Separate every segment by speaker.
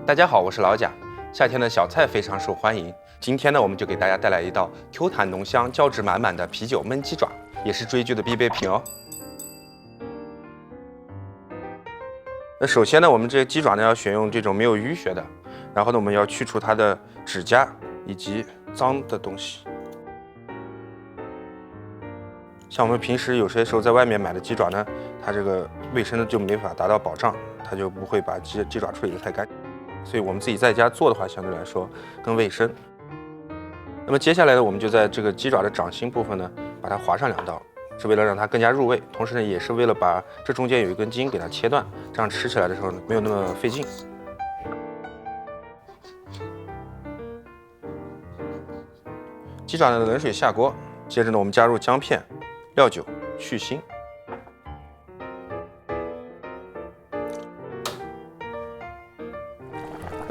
Speaker 1: 大家好，我是老贾。夏天的小菜非常受欢迎，今天呢，我们就给大家带来一道 Q 弹浓香、胶质满满的啤酒焖鸡爪，也是追剧的必备品哦。那首先呢，我们这些鸡爪呢要选用这种没有淤血的，然后呢，我们要去除它的指甲以及脏的东西。像我们平时有些时候在外面买的鸡爪呢，它这个卫生呢就没法达到保障，它就不会把鸡爪处理得太干净。所以我们自己在家做的话，相对来说更卫生。那么接下来呢，我们就在这个鸡爪的掌心部分呢，把它划上2刀，是为了让它更加入味，同时呢，也是为了把这中间有一根筋给它切断，这样吃起来的时候呢，没有那么费劲。鸡爪的冷水下锅，接着呢，我们加入姜片、料酒去腥。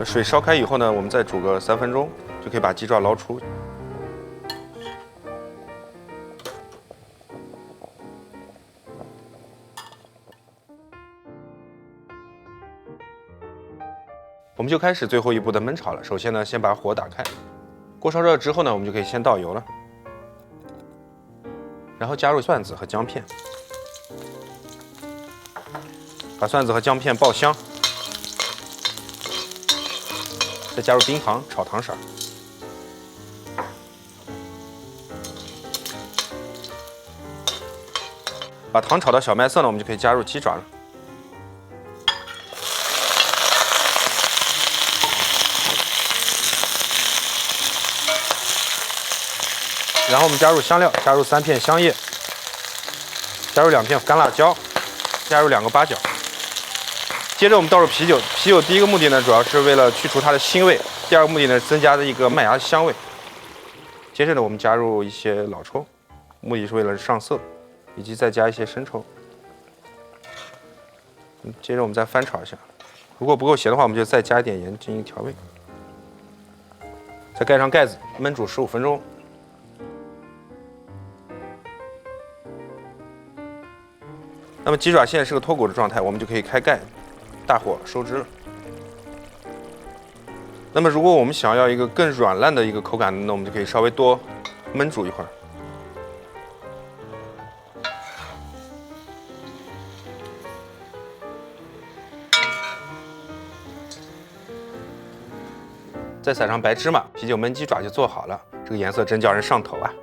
Speaker 1: 水烧开以后呢，我们再煮个3分钟，就可以把鸡爪捞出。我们就开始最后一步的焖炒了。首先呢，先把火打开，锅烧热之后呢，我们就可以先倒油了，然后加入蒜子和姜片，把蒜子和姜片爆香。再加入冰糖炒糖色，把糖炒到小麦色呢，我们就可以加入鸡爪了。然后我们加入香料，加入3片香叶，加入2片干辣椒，加入2个八角。接着我们倒入啤酒，啤酒第一个目的呢，主要是为了去除它的腥味；第二个目的呢，是增加的一个麦芽的香味。接着呢，我们加入一些老抽，目的是为了上色，以及再加一些生抽。接着我们再翻炒一下，如果不够咸的话，我们就再加一点盐进行调味。再盖上盖子，焖煮15分钟。那么鸡爪现在是个脱骨的状态，我们就可以开盖。大火收汁了。那么，如果我们想要一个更软烂的一个口感，那我们就可以稍微多焖煮一会儿。再撒上白芝麻，啤酒焖鸡爪就做好了。这个颜色真叫人上头啊！